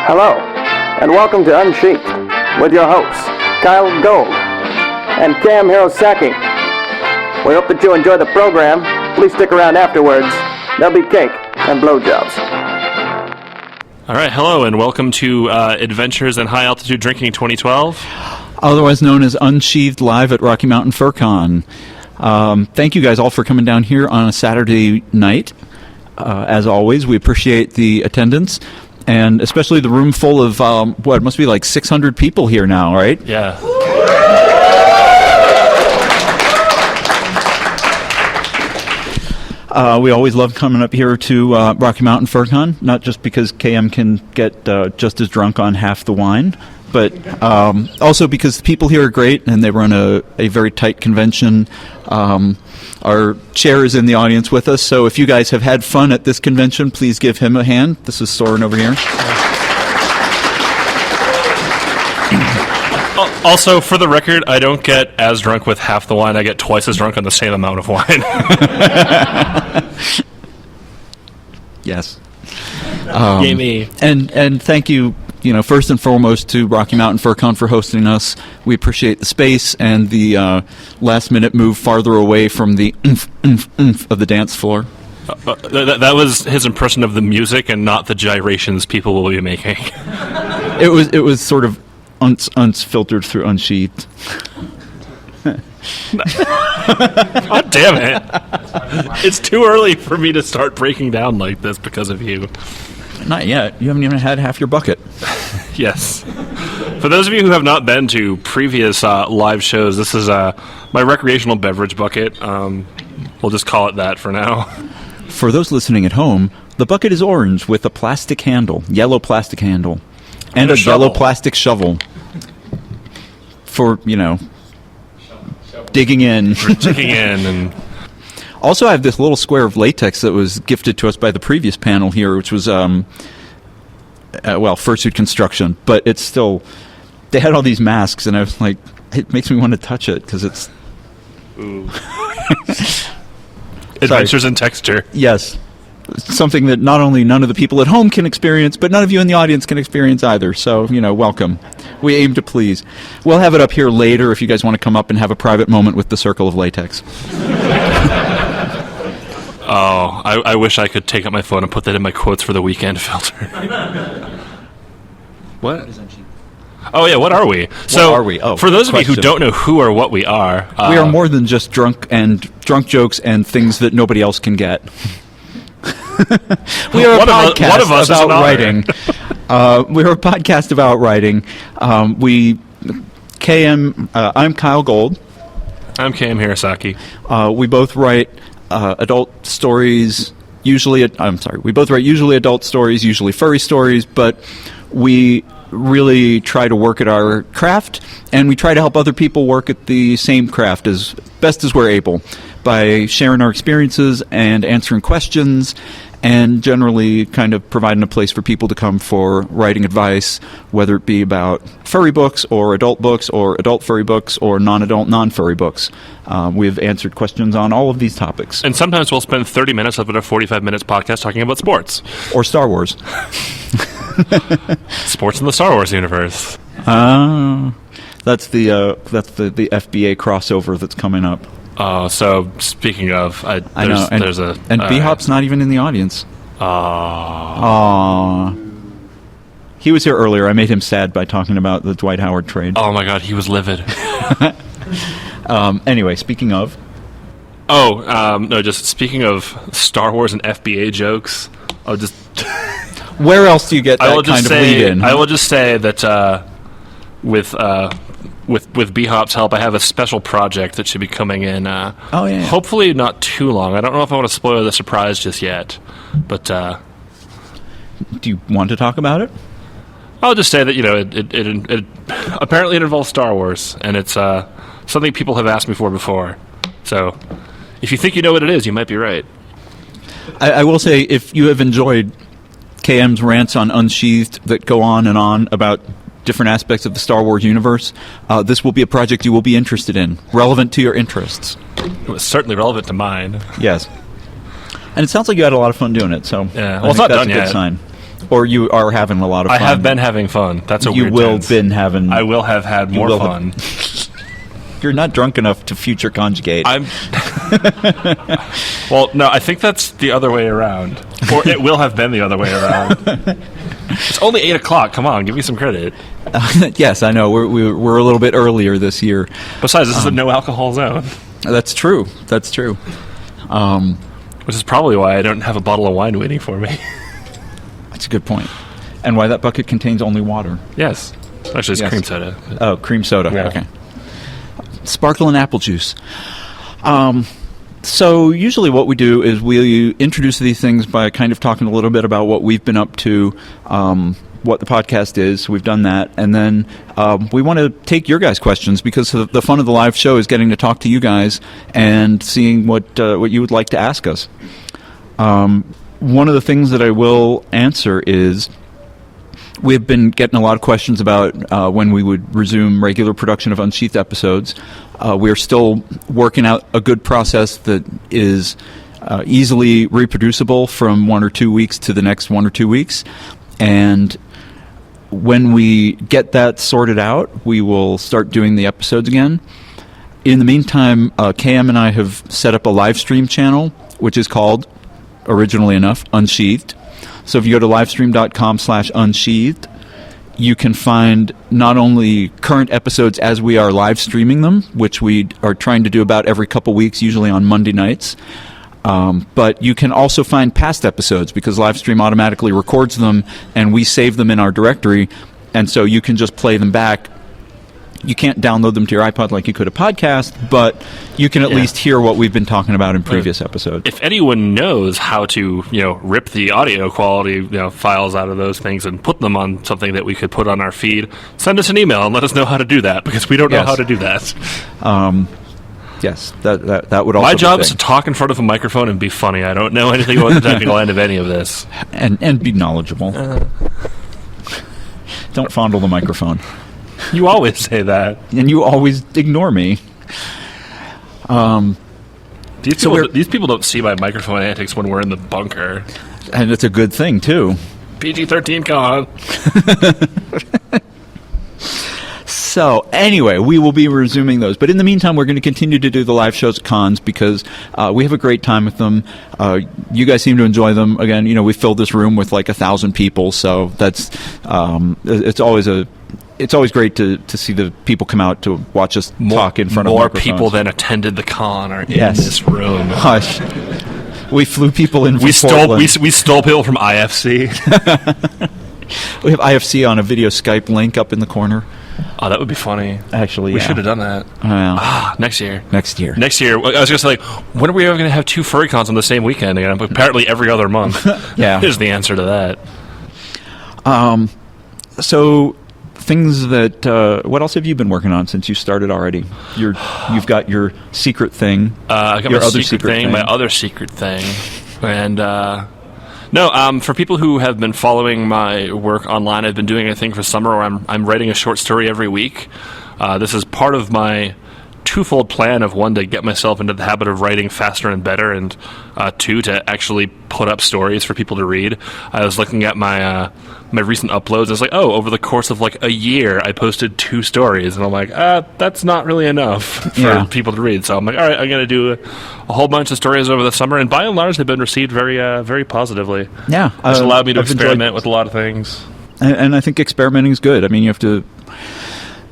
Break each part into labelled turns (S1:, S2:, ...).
S1: Hello, and welcome to Unsheathed with your hosts, Kyell Gold and Cam Hirosaki. We hope that you enjoy the program. Please stick around afterwards. There'll be cake and blowjobs.
S2: All right, hello, and welcome to Adventures in High Altitude Drinking 2012.
S3: Otherwise known as Unsheathed, live at Rocky Mountain FurCon. Thank you guys all for coming down here on a Saturday night. As always, we appreciate the attendance, and especially the room full of, it must be like 600 people here now, right?
S2: Yeah.
S3: We always love coming up here to Rocky Mountain FurCon, not just because KM can get just as drunk on half the wine, but also because the people here are great and they run a very tight convention. Our chair is in the audience with us, so if you guys have had fun at this convention, please give him a hand. This is Soren over here.
S2: Also, for the record, I don't get as drunk with half the wine. I get twice as drunk on the same amount of wine.
S3: Yes.
S2: Yay me.
S3: And thank you, first and foremost to Rocky Mountain FurCon for hosting us. We appreciate the space and the last-minute move farther away from the of the dance floor.
S2: That was his impression of the music and not the gyrations people will be making.
S3: It was sort of unfiltered through Unsheathed.
S2: God damn it. It's too early for me to start breaking down like this because of you.
S3: Not yet. You haven't even had half your bucket.
S2: Yes. For those of you who have not been to previous live shows, this is my recreational beverage bucket. We'll just call it that for now.
S3: For those listening at home, the bucket is orange with a plastic handle, yellow plastic handle, and a yellow plastic shovel for, digging in.
S2: For digging in. And
S3: also, I have this little square of latex that was gifted to us by the previous panel here, which was, fursuit construction. But it's still, they had all these masks, and I was like, it makes me want to touch it, because it's...
S2: Ooh. Adventures in texture.
S3: Yes. Something that not only none of the people at home can experience, but none of you in the audience can experience either. So, welcome. We aim to please. We'll have it up here later if you guys want to come up and have a private moment with the circle of latex.
S2: Oh, I wish I could take up my phone and put that in my quotes for the weekend filter. What? Oh, yeah, what are we?
S3: So, what are we? Oh,
S2: for those of you who don't know who or what we are...
S3: we are more than just drunk jokes and things that nobody else can get. We are a podcast about writing. We're a podcast about writing. I'm Kyell Gold.
S2: I'm Cam Hirosaki.
S3: We both write adult stories. We both write usually adult stories, usually furry stories, but we really try to work at our craft, and we try to help other people work at the same craft as best as we're able by sharing our experiences and answering questions, and generally kind of providing a place for people to come for writing advice, whether it be about furry books or adult furry books or non-adult, non-furry books. We've answered questions on all of these topics.
S2: And sometimes we'll spend 30 minutes of a 45 minutes podcast talking about sports.
S3: Or Star Wars.
S2: Sports in the Star Wars universe.
S3: That's the FBA crossover that's coming up.
S2: So speaking of,
S3: I know, and B-Hop's not even in the audience. He was here earlier. I made him sad by talking about the Dwight Howard trade.
S2: Oh my God, he was livid.
S3: Anyway, speaking of,
S2: just speaking of Star Wars and FBA jokes, I'll just.
S3: Where else do you get that kind of lead in?
S2: I will just say that with B-Hop's help, I have a special project that should be coming in. Hopefully not too long. I don't know if I want to spoil the surprise just yet, but
S3: do you want to talk about it?
S2: I'll just say that it apparently it involves Star Wars, and it's something people have asked me for before. So if you think you know what it is, you might be right.
S3: I will say, if you have enjoyed KM's rants on Unsheathed that go on and on about different aspects of the Star Wars universe, this will be a project you will be interested in, relevant to your interests.
S2: It was certainly relevant to mine.
S3: Yes. And it sounds like you had a lot of fun doing it, so
S2: yeah.
S3: Well, it's not done yet. That's a good sign. Or you are having a lot of fun?
S2: I have been having fun. That's a weird tense.
S3: I
S2: will have had more fun.
S3: You're not drunk enough to future conjugate.
S2: Well, no, I think that's the other way around. Or it will have been the other way around. It's only 8 o'clock. Come on, give me some credit.
S3: Yes, I know. We're a little bit earlier this year.
S2: Besides, this is a no-alcohol zone.
S3: That's true.
S2: Which is probably why I don't have a bottle of wine waiting for me.
S3: That's a good point. And why that bucket contains only water.
S2: Yes. Actually, it's cream soda.
S3: Oh, cream soda.
S2: Yeah.
S3: Okay. Sparkle and apple juice. So usually what we do is we introduce these things by kind of talking a little bit about what we've been up to, what the podcast is. We've done that. And then we want to take your guys' questions because the fun of the live show is getting to talk to you guys and seeing what you would like to ask us. One of the things that I will answer is we've been getting a lot of questions about when we would resume regular production of Unsheathed episodes. We're still working out a good process that is easily reproducible from 1 or 2 weeks to the next 1 or 2 weeks. And when we get that sorted out, we will start doing the episodes again. In the meantime, KM and I have set up a live stream channel, which is called, originally enough, Unsheathed. So if you go to livestream.com/unsheathed, you can find not only current episodes as we are live streaming them, which we are trying to do about every couple weeks, usually on Monday nights, but you can also find past episodes because Livestream automatically records them and we save them in our directory, and so you can just play them back. You can't download them to your iPod like you could a podcast, but you can at least hear what we've been talking about in previous episodes.
S2: If anyone knows how to, rip the audio quality, files out of those things and put them on something that we could put on our feed, send us an email and let us know how to do that because we don't know how to do that.
S3: Yes, that would also.
S2: My job is to talk in front of a microphone and be funny. I don't know anything about the technical end of any of this,
S3: and be knowledgeable. Don't fondle the microphone.
S2: You always say that.
S3: And you always ignore me.
S2: These people don't see my microphone antics when we're in the bunker.
S3: And it's a good thing, too.
S2: PG-13 con.
S3: So, anyway, we will be resuming those. But in the meantime, we're going to continue to do the live shows at cons because we have a great time with them. You guys seem to enjoy them. Again, we filled this room with like 1,000 people, so that's it's always great to see the people come out to watch us talk in front of microphones.
S2: More people than attended the con are in this room.
S3: Hush. We flew people in from
S2: Portland. We stole people from IFC.
S3: We have IFC on a video Skype link up in the corner.
S2: Oh, that would be funny.
S3: Actually,
S2: we should have done that. Next year.
S3: Next year.
S2: I was going to say, when are we ever going to have 2 furry cons on the same weekend again? Apparently every other month.
S3: Yeah.
S2: Is the answer to that.
S3: So, things that... what else have you been working on since you started already? You've got your secret thing.
S2: I got
S3: your
S2: my
S3: other
S2: secret thing, my other secret thing. And... for people who have been following my work online, I've been doing a thing for summer where I'm writing a short story every week. This is part of my twofold plan of, one, to get myself into the habit of writing faster and better, and 2, to actually put up stories for people to read. I was looking at my recent uploads, and it's like, over the course of like a year, I posted 2 stories, and I'm like, that's not really enough for people to read. So I'm like, all right, I'm going to do a whole bunch of stories over the summer, and by and large, they've been received very, very positively.
S3: Yeah,
S2: it's allowed me to experiment with a lot of things.
S3: And I think experimenting is good. I mean, you have to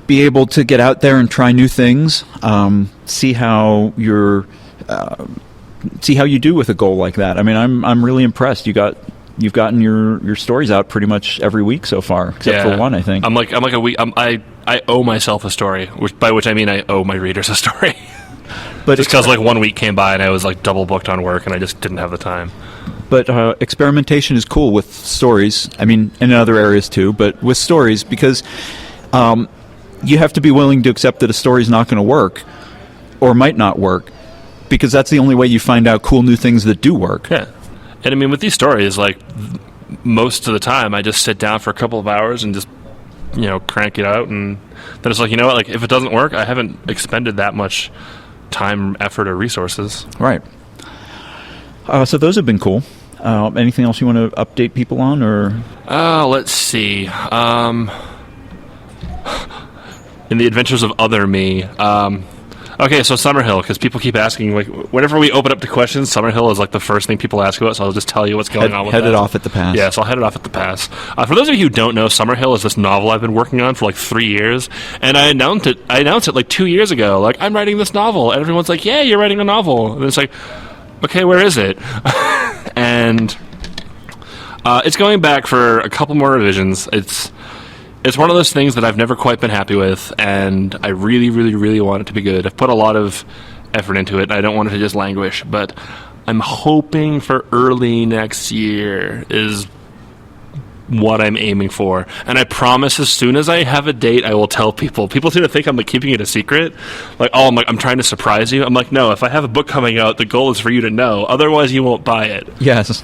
S3: be able to get out there and try new things, see how you do with a goal like that. I mean, I'm really impressed. You've gotten your stories out pretty much every week so far, except for one, I think.
S2: I'm like a week. I owe myself a story, by which I mean I owe my readers a story. But just because 1 week came by and I was like double booked on work and I just didn't have the time.
S3: But experimentation is cool with stories. I mean, in other areas too, but with stories, because you have to be willing to accept that a story is not going to work or might not work, because that's the only way you find out cool new things that do work.
S2: Yeah. And I mean, with these stories, like, most of the time I just sit down for a couple of hours and just, crank it out, and then it's like, you know what, like, if it doesn't work, I haven't expended that much time, effort, or resources.
S3: Right. So those have been cool. Anything else you want to update people on, or?
S2: Let's see. In the adventures of other me. Okay, so Summerhill, because people keep asking, like, whenever we open up to questions, Summerhill is like the first thing people ask about, so I'll just tell you what's going on with that.
S3: Head it off at the pass.
S2: Yeah, so I'll head it off at the pass. For those of you who don't know, Summerhill is this novel I've been working on for like 3 years, and I announced it like 2 years ago, like, I'm writing this novel, and everyone's like, yeah, you're writing a novel. And it's like, okay, where is it? And it's going back for a couple more revisions. It's one of those things that I've never quite been happy with, and I really, really, really want it to be good. I've put a lot of effort into it, and I don't want it to just languish, but I'm hoping for early next year is what I'm aiming for. And I promise as soon as I have a date, I will tell people. People seem to think I'm like keeping it a secret. Like, oh, I'm trying to surprise you. I'm like, no, if I have a book coming out, the goal is for you to know. Otherwise, you won't buy it.
S3: Yes.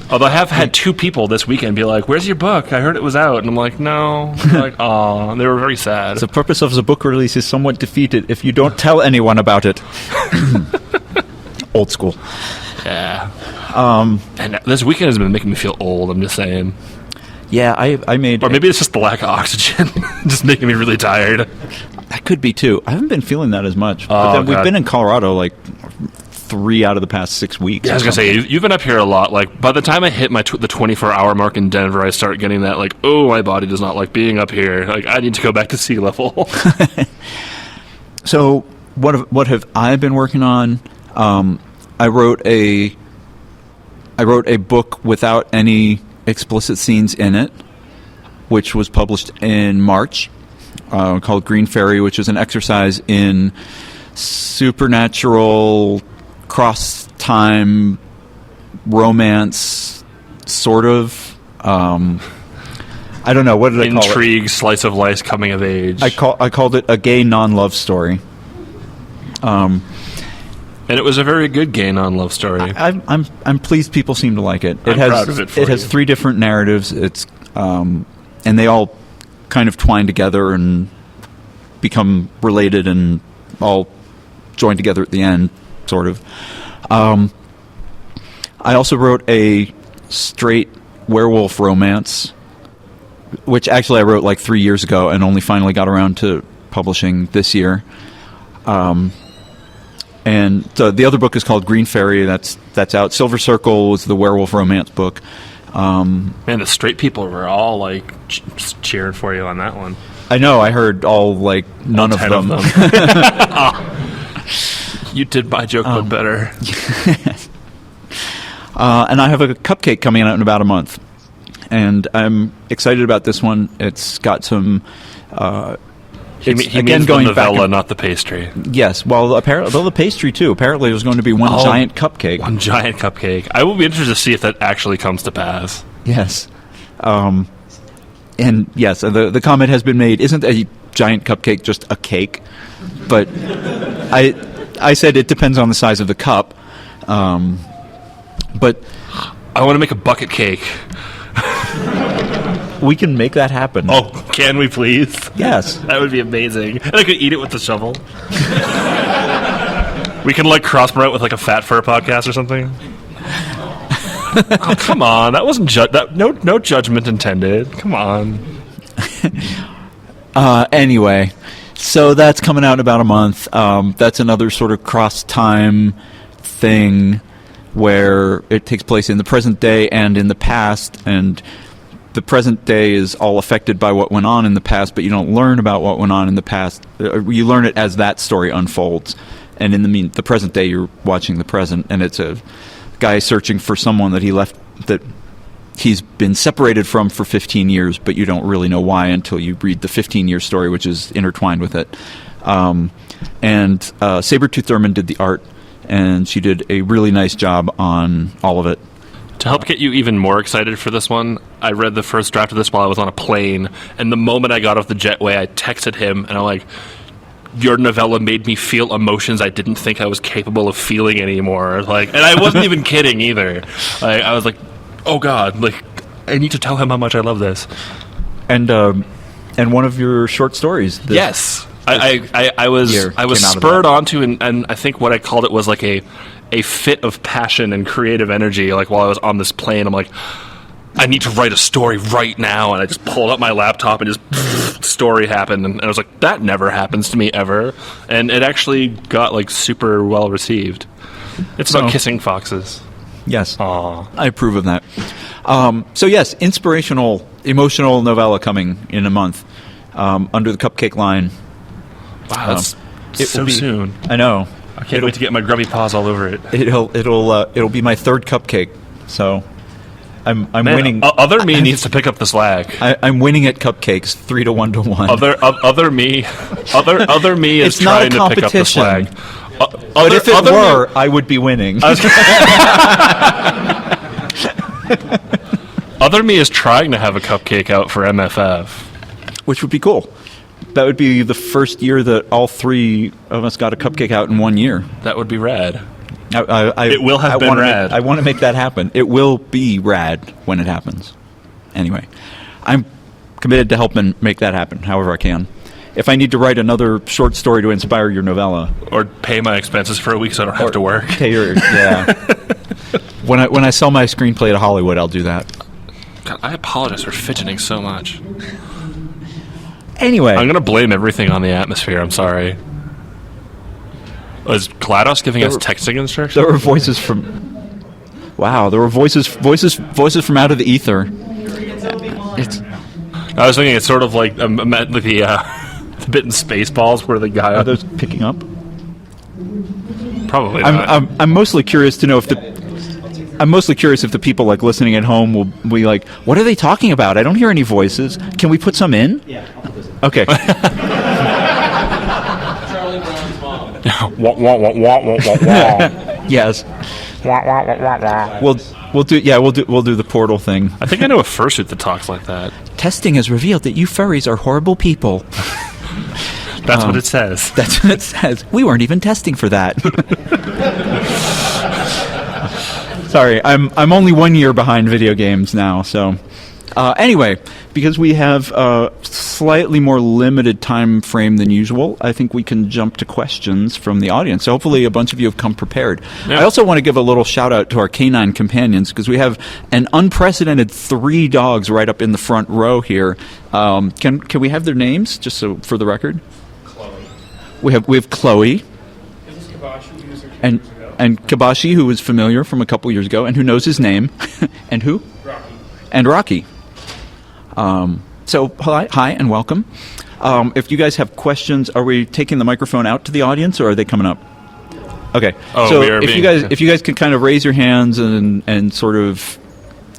S2: Although I have had 2 people this weekend be like, where's your book? I heard it was out. And I'm like, no. I'm like, aw. They were very sad.
S3: The purpose of the book release is somewhat defeated if you don't tell anyone about it. Old school.
S2: Yeah. And this weekend has been making me feel old, I'm just saying.
S3: Yeah, I made...
S2: Or maybe it's just the lack of oxygen. Just making me really tired.
S3: That could be, too. I haven't been feeling that as much.
S2: But
S3: then we've been in Colorado, like... 3 out of the past 6 weeks.
S2: Yeah, I was going to say, you've been up here a lot. Like, by the time I hit the 24-hour mark in Denver, I start getting that, like, oh, my body does not like being up here. Like, I need to go back to sea level.
S3: So, what have I been working on? I wrote a book without any explicit scenes in it, which was published in March, called Green Fairy, which is an exercise in supernatural cross-time romance, sort of. I don't know, what did I call it?
S2: Intrigue, slice of life, coming of age.
S3: I called it a gay non-love story.
S2: And it was a very good gay non-love story.
S3: I'm pleased people seem to like it.
S2: I'm proud of it for
S3: It has 3 different narratives. It's and they all kind of twine together and become related and all join together at the end, sort of. I also wrote a straight werewolf romance, which actually I wrote like 3 years ago and only finally got around to publishing this year. And the other book is called Green Fairy. That's out. Silver Circle was the werewolf romance book.
S2: Man, the straight people were all like cheering for you on that one.
S3: I know. I heard all like none of them.
S2: You did my joke, but better.
S3: And I have a cupcake coming out in about a month, and I'm excited about this one. It's got some.
S2: He means the novella, not the pastry.
S3: Yes, well, apparently the pastry too. Apparently, there's going to be one giant cupcake.
S2: One giant cupcake. I will be interested to see if that actually comes to pass.
S3: Yes, and yes, the comment has been made. Isn't a giant cupcake just a cake? But I said it depends on the size of the cup. But
S2: I want to make a bucket cake.
S3: We can make that happen.
S2: Oh, can we please?
S3: Yes.
S2: That would be amazing. And I could eat it with the shovel. We can like cross promote with like a Fat Fur podcast or something. Oh, come on. That wasn't no judgment intended. Come on.
S3: Anyway, so that's coming out in about a month. That's another sort of cross-time thing where it takes place in the present day and in the past, and the present day is all affected by what went on in the past, but you don't learn about what went on in the past. You learn it as that story unfolds, and in the present day, you're watching the present, and it's a guy searching for someone that he's been separated from for 15 years, but you don't really know why until you read the 15-year story, which is intertwined with it. And Sabretooth Thurman did the art, and she did a really nice job on all of it.
S2: To help get you even more excited for this one, I read the first draft of this while I was on a plane, and the moment I got off the jetway, I texted him, and I'm like, your novella made me feel emotions I didn't think I was capable of feeling anymore. Like, and I wasn't even kidding either. I was like, oh God, like, I need to tell him how much I love this. And
S3: one of your short stories.
S2: Yes. I was spurred onto, and I think what I called it was like a a fit of passion and creative energy. Like while I was on this plane, I'm like, I need to write a story right now, and I just pulled up my laptop and just story happened, and I was like, that never happens to me ever, and it actually got like super well received. It's about kissing foxes.
S3: Yes.
S2: Aww.
S3: I approve of that. So yes, inspirational, emotional novella coming in a month under the Cupcake line.
S2: Wow, that's so soon.
S3: I know.
S2: I can't wait to get my grubby paws all over it.
S3: It'll be my third cupcake. So I'm winning.
S2: Other me needs to pick up the slack.
S3: I'm winning at cupcakes 3-1 to 1.
S2: Other me is
S3: it's not
S2: trying
S3: a
S2: to pick up the slack.
S3: But if it were, I would be winning.
S2: Other me is trying to have a cupcake out for MFF,
S3: which would be cool. That would be the first year that all three of us got a cupcake out in 1 year.
S2: That would be rad.
S3: It
S2: will have been rad.
S3: I want to make that happen. It will be rad when it happens. Anyway, I'm committed to helping make that happen however I can. If I need to write another short story to inspire your novella,
S2: or pay my expenses for a week so I don't have to work.
S3: When I sell my screenplay to Hollywood, I'll do that.
S2: God, I apologize for fidgeting so much.
S3: Anyway,
S2: I'm going to blame everything on the atmosphere. I'm sorry. Was GLaDOS giving us texting instructions?
S3: There were voices from. Wow, there were voices from out of the ether.
S2: I was thinking it's sort of like the bit in Spaceballs where the guy.
S3: Are those picking up?
S2: Probably not.
S3: I'm mostly curious to know if the people like listening at home will be like, what are they talking about? I don't hear any voices. Can we put some in?
S4: Yeah.
S3: Okay.
S4: Charlie Brown's mom.
S3: Yes. We'll do the portal thing.
S2: I think I know a fursuit that talks like that.
S3: Testing has revealed that you furries are horrible people.
S2: That's what it says.
S3: That's what it says. We weren't even testing for that. Sorry, I'm only 1 year behind video games now, so anyway, because we have a slightly more limited time frame than usual, I think we can jump to questions from the audience. So hopefully a bunch of you have come prepared. Yeah. I also want to give a little shout out to our canine companions because we have an unprecedented 3 dogs right up in the front row here. Can we have their names just so for the record?
S4: Chloe.
S3: We have Chloe.
S4: This is Kabashi, who was here 2
S3: and
S4: years ago.
S3: And Kabashi, who was familiar from a couple years ago, and who knows his name, and who?
S4: Rocky.
S3: And Rocky. So hi and welcome. If you guys have questions, are we taking the microphone out to the audience, or are they coming up? Okay.
S2: Oh,
S3: so if you guys can kind of raise your hands and sort of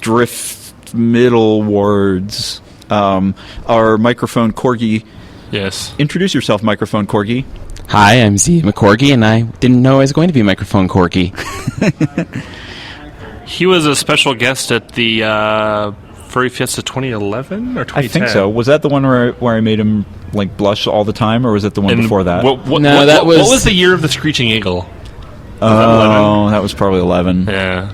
S3: drift middlewards, our microphone corgi.
S2: Yes.
S3: Introduce yourself, microphone corgi.
S5: Hi, I'm Z McCorgy, and I didn't know I was going to be microphone corgi.
S2: He was a special guest at the Furry Fiesta 2011 or 2010.
S3: I think so. Was that the one where I made him like blush all the time, or was it the one before that?
S2: What was the year of the Screeching Eagle?
S3: That was probably 11.
S2: Yeah.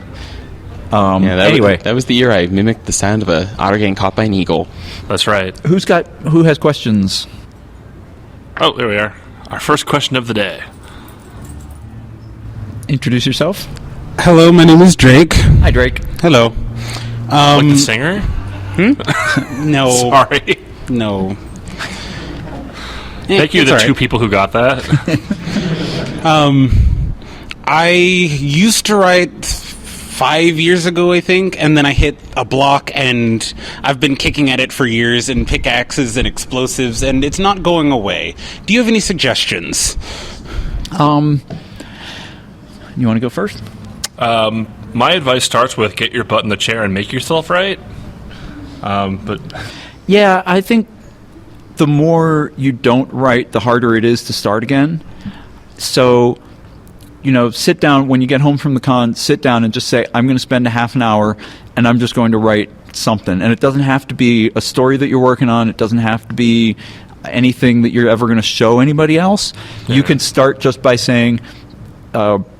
S3: Anyway,
S5: that was the year I mimicked the sound of a otter getting caught by an eagle.
S2: That's right.
S3: Who has questions?
S2: Oh, there we are. Our first question of the day.
S3: Introduce yourself.
S6: Hello, my name is Drake.
S3: Hi, Drake.
S6: Hello.
S2: Like the singer?
S6: No.
S2: Sorry.
S6: No.
S2: Thank you to the 2 people who got that.
S6: I used to write 5 years ago, I think, and then I hit a block, and I've been kicking at it for years, and pickaxes and explosives, and it's not going away. Do you have any suggestions?
S3: You want to go first?
S2: My advice starts with get your butt in the chair and make yourself right. But
S3: yeah, I think the more you don't write, the harder it is to start again. So, sit down when you get home from the con, sit down and just say, I'm going to spend a half an hour and I'm just going to write something. And it doesn't have to be a story that you're working on. It doesn't have to be anything that you're ever going to show anybody else. Yeah. You can start just by saying,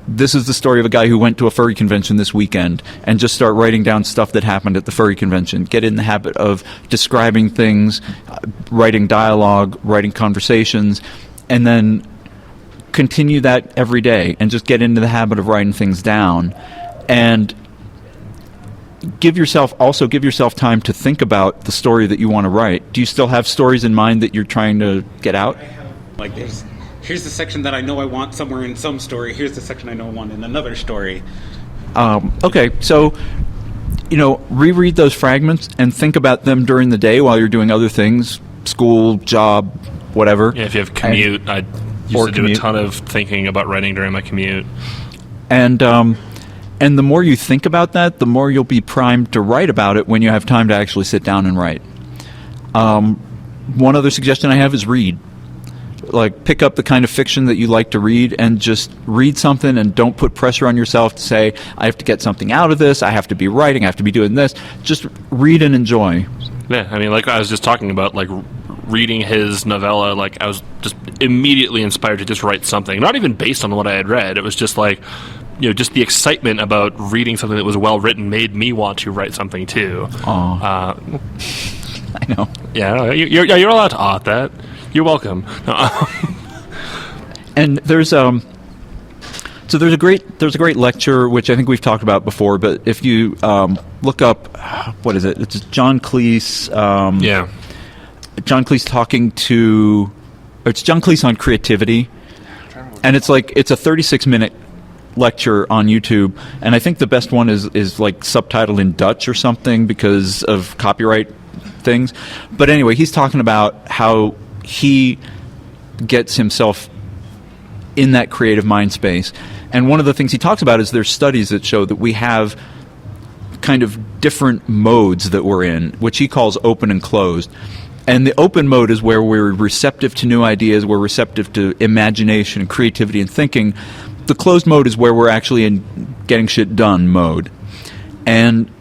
S3: this is the story of a guy who went to a furry convention this weekend, and just start writing down stuff that happened at the furry convention. Get in the habit of describing things, writing dialogue, writing conversations, and then continue that every day and just get into the habit of writing things down, and give yourself time to think about the story that you want to write. Do you still have stories in mind that you're trying to get out?
S6: Like, here's the section that I know I want somewhere in some story. Here's the section I know I want in another story.
S3: Okay, so, reread those fragments and think about them during the day while you're doing other things, school, job, whatever.
S2: Yeah, if you have commute, I used to do a ton of thinking about writing during my commute.
S3: And the more you think about that, the more you'll be primed to write about it when you have time to actually sit down and write. One other suggestion I have is read. Like, pick up the kind of fiction that you like to read and just read something, and don't put pressure on yourself to say, I have to get something out of this, I have to be writing, I have to be doing this. Just read and enjoy.
S2: Yeah, I mean, like I was just talking about, like, reading his novella, like, I was just immediately inspired to just write something. Not even based on what I had read. It was just like, just the excitement about reading something that was well written made me want to write something too.
S3: I know.
S2: Yeah, you're allowed to awe at that. You're welcome.
S3: And there's a great lecture which I think we've talked about before, but if you look up, what is it? It's John Cleese. John Cleese it's John Cleese on creativity, and it's a 36-minute lecture on YouTube, and I think the best one is like subtitled in Dutch or something because of copyright things. But anyway, he's talking about how he gets himself in that creative mind space. And one of the things he talks about is there's studies that show that we have kind of different modes that we're in, which he calls open and closed. And the open mode is where we're receptive to new ideas, we're receptive to imagination and creativity and thinking. The closed mode is where we're actually in getting shit done mode. And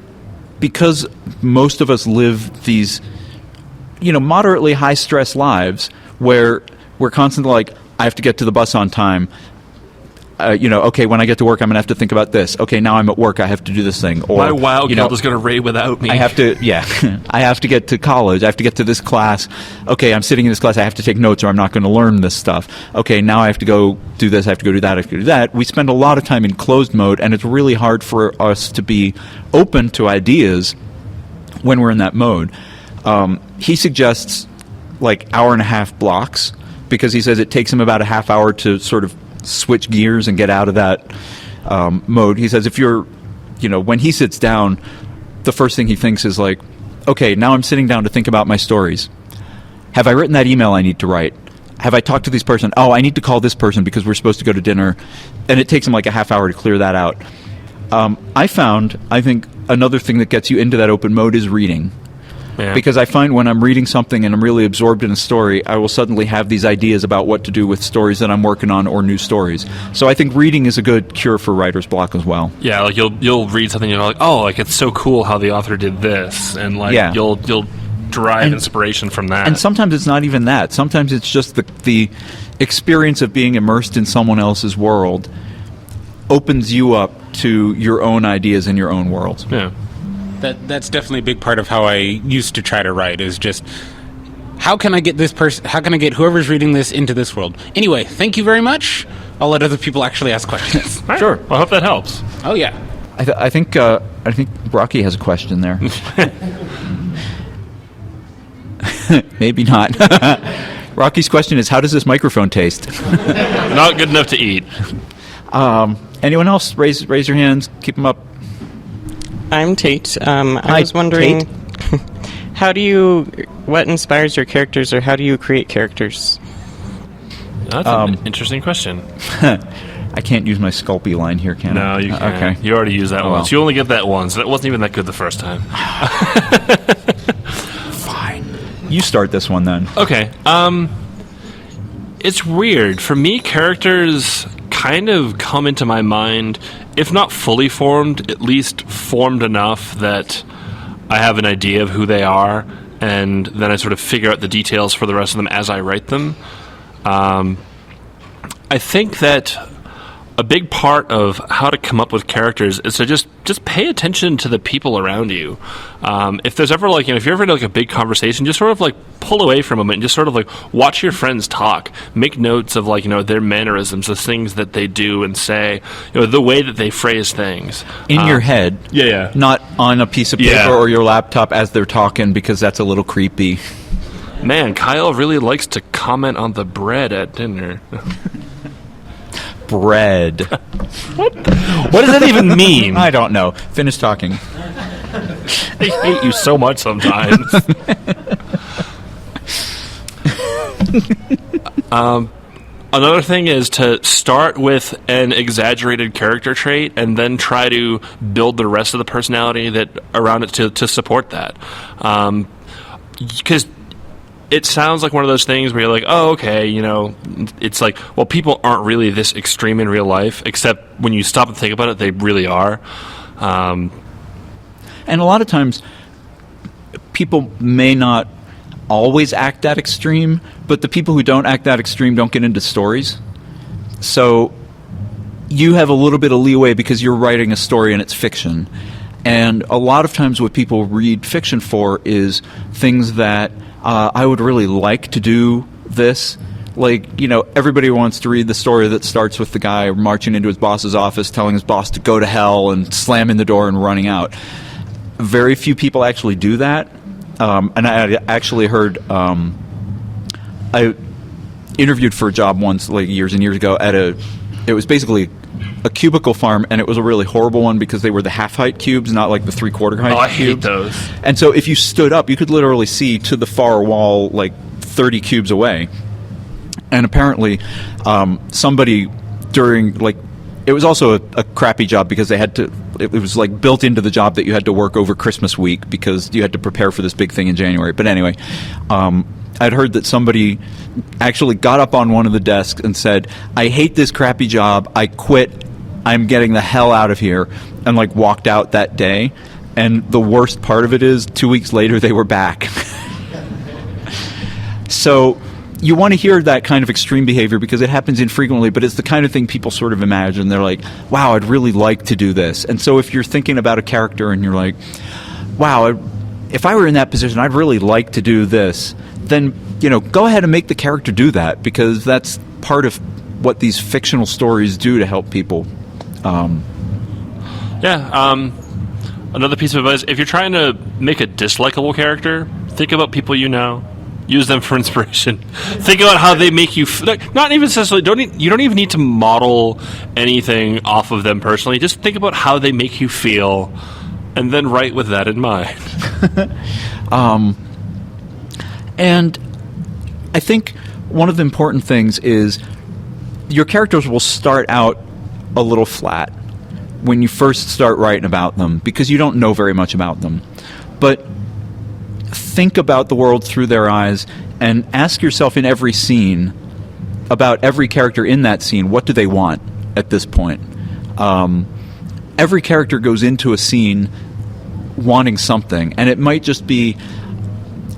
S3: because most of us live these, moderately high-stress lives where we're constantly like, I have to get to the bus on time. Okay, when I get to work, I'm going to have to think about this. Okay, now I'm at work, I have to do this thing. Or,
S2: my wildcat is going to raid without me.
S3: I have to, I have to get to college. I have to get to this class. Okay, I'm sitting in this class. I have to take notes or I'm not going to learn this stuff. Okay, now I have to go do this. I have to go do that. I have to do that. We spend a lot of time in closed mode, and it's really hard for us to be open to ideas when we're in that mode. He suggests like hour-and-a-half blocks because he says it takes him about a half hour to sort of switch gears and get out of that mode. He says if you're, when he sits down, the first thing he thinks is like, okay, now I'm sitting down to think about my stories. Have I written that email I need to write? Have I talked to this person? Oh, I need to call this person because we're supposed to go to dinner. And it takes him like a half hour to clear that out. I think another thing that gets you into that open mode is reading. Yeah. Because I find when I'm reading something and I'm really absorbed in a story, I will suddenly have these ideas about what to do with stories that I'm working on or new stories. So I think reading is a good cure for writer's block as well.
S2: Yeah, like you'll read something and you're like, oh, like it's so cool how the author did this, and like you'll derive inspiration from that.
S3: And sometimes it's not even that. Sometimes it's just the experience of being immersed in someone else's world opens you up to your own ideas in your own world.
S2: Yeah.
S6: That's definitely a big part of how I used to try to write, is just how can I get this person, how can I get whoever's reading this into this world? Anyway, thank you very much. I'll let other people actually ask questions.
S2: Right. Sure. Well, I hope that helps.
S6: Oh yeah.
S3: I think Rocky has a question there. Maybe not. Rocky's question is, how does this microphone taste?
S2: Not good enough to eat.
S3: Anyone else? Raise your hands. Keep them up.
S7: I'm Tate. I was wondering, what inspires your characters, or how do you create characters?
S2: That's an interesting question.
S3: I can't use my Sculpey line here, can I?
S2: No, you can't.
S3: Okay.
S2: You already used that once.
S3: Well.
S2: You only get that once. That wasn't even that good the first time.
S3: Fine. You start this one then.
S2: Okay. It's weird. For me, characters kind of come into my mind, if not fully formed, at least formed enough that I have an idea of who they are, and then I sort of figure out the details for the rest of them as I write them. I think that a big part of how to come up with characters is to just pay attention to the people around you. If there's ever like, if you're ever in like a big conversation, just sort of like pull away for a moment and just sort of like watch your friends talk. Make notes of like, their mannerisms, the things that they do and say, the way that they phrase things.
S3: In your head.
S2: Yeah.
S3: Not on a piece of paper or your laptop as they're talking, because that's a little creepy.
S2: Man, Kyell really likes to comment on the bread at dinner.
S3: Bread.
S2: What does that even mean?
S3: I don't know. Finish talking.
S2: I hate you so much sometimes. Another thing is to start with an exaggerated character trait and then try to build the rest of the personality that around it to support that. Because it sounds like one of those things where you're like, oh, okay, it's like, well, people aren't really this extreme in real life, except when you stop and think about it, they really are.
S3: And a lot of times, people may not always act that extreme, but the people who don't act that extreme don't get into stories. So you have a little bit of leeway because you're writing a story and it's fiction. And a lot of times what people read fiction for is things that I would really like to do this. Like, everybody wants to read the story that starts with the guy marching into his boss's office, telling his boss to go to hell and slamming the door and running out. Very few people actually do that. And I actually heard, I interviewed for a job once, like years and years ago, it was basically a cubicle farm, and it was a really horrible one because they were the half-height cubes, not like the three-quarter height
S2: I
S3: cubes.
S2: hate those.
S3: And so if you stood up, you could literally see to the far wall like 30 cubes away. And apparently somebody during, like, it was also a crappy job because they had to, it was like built into the job that you had to work over Christmas week because you had to prepare for this big thing in January. But anyway, I'd heard that somebody actually got up on one of the desks and said, I hate this crappy job, I quit, I'm getting the hell out of here, and like walked out that day. And the worst part of it is 2 weeks later they were back. So you want to hear that kind of extreme behavior because it happens infrequently, but it's the kind of thing people sort of imagine. They're like, wow, I'd really like to do this. And so if you're thinking about a character and you're like, wow, if I were in that position, I'd really like to do this, then, go ahead and make the character do that, because that's part of what these fictional stories do to help people.
S2: Another piece of advice, if you're trying to make a dislikable character, think about people you know. Use them for inspiration. Think about how they make you not even necessarily, you don't even need to model anything off of them personally. Just think about how they make you feel and then write with that in mind.
S3: And I think one of the important things is your characters will start out a little flat when you first start writing about them because you don't know very much about them. But think about the world through their eyes and ask yourself in every scene about every character in that scene, what do they want at this point? Every character goes into a scene wanting something, and it might just be,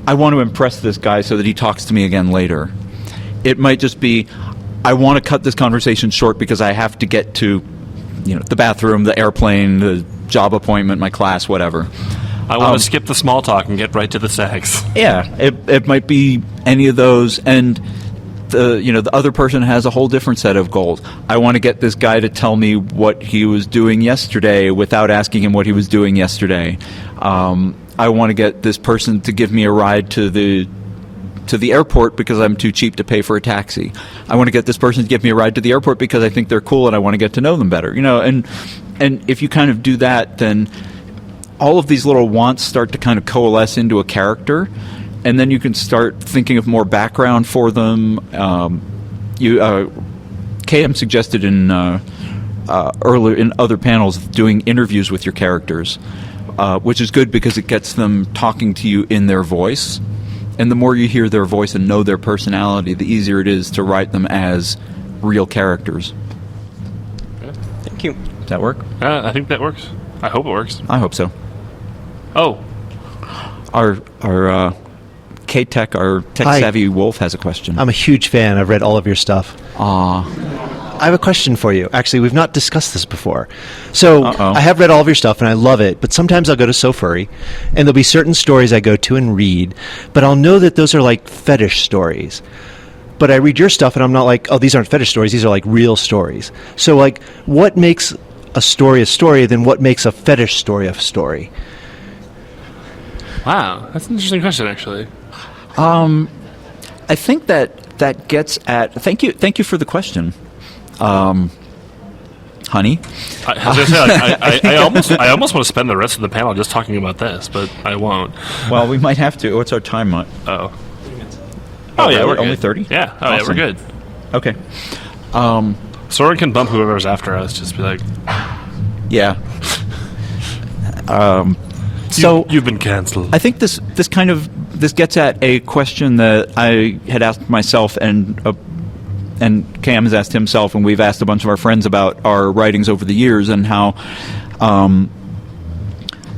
S3: I want to impress this guy so that he talks to me again later. It might just be, I want to cut this conversation short because I have to get to, the bathroom, the airplane, the job appointment, my class, whatever.
S2: I want to skip the small talk and get right to the sex.
S3: Yeah, it might be any of those, and the other person has a whole different set of goals. I want to get this guy to tell me what he was doing yesterday without asking him what he was doing yesterday. I want to get this person to give me a ride to the airport because I'm too cheap to pay for a taxi. I want to get this person to give me a ride to the airport because I think they're cool and I want to get to know them better. And if you kind of do that, then all of these little wants start to kind of coalesce into a character, and then you can start thinking of more background for them. KM suggested in earlier in other panels doing interviews with your characters, which is good because it gets them talking to you in their voice. And the more you hear their voice and know their personality, the easier it is to write them as real characters.
S7: Thank you.
S3: Does that work?
S2: I think that works. I hope it works.
S3: I hope so.
S2: Oh.
S3: Our K-Tech, our tech-savvy wolf has a question.
S8: I'm a huge fan. I've read all of your stuff.
S3: Aw.
S8: I have a question for you. Actually, we've not discussed this before. So
S3: Uh-oh.
S8: I have read all of your stuff, and I love it. But sometimes I'll go to So Furry, and there'll be certain stories I go to and read, but I'll know that those are like fetish stories. But I read your stuff, and I'm not like, oh, these aren't fetish stories. These are like real stories. So, like, what makes a story, then what makes a fetish story a story?
S2: Wow, that's an interesting question, actually.
S3: I think that gets at. Thank you for the question, honey.
S2: I was gonna say, I almost want to spend the rest of the panel just talking about this, but I won't.
S3: Well, we might have to. What's our time?
S2: Oh yeah, we're
S3: only
S2: good.
S3: 30.
S2: Yeah. Oh
S3: Awesome.
S2: yeah, we're good.
S3: Okay.
S2: Soren can bump whoever's after us. Just be like,
S3: Yeah. So
S2: you've been canceled.
S3: I think this gets at a question that I had asked myself and Cam has asked himself, and we've asked a bunch of our friends about our writings over the years, and how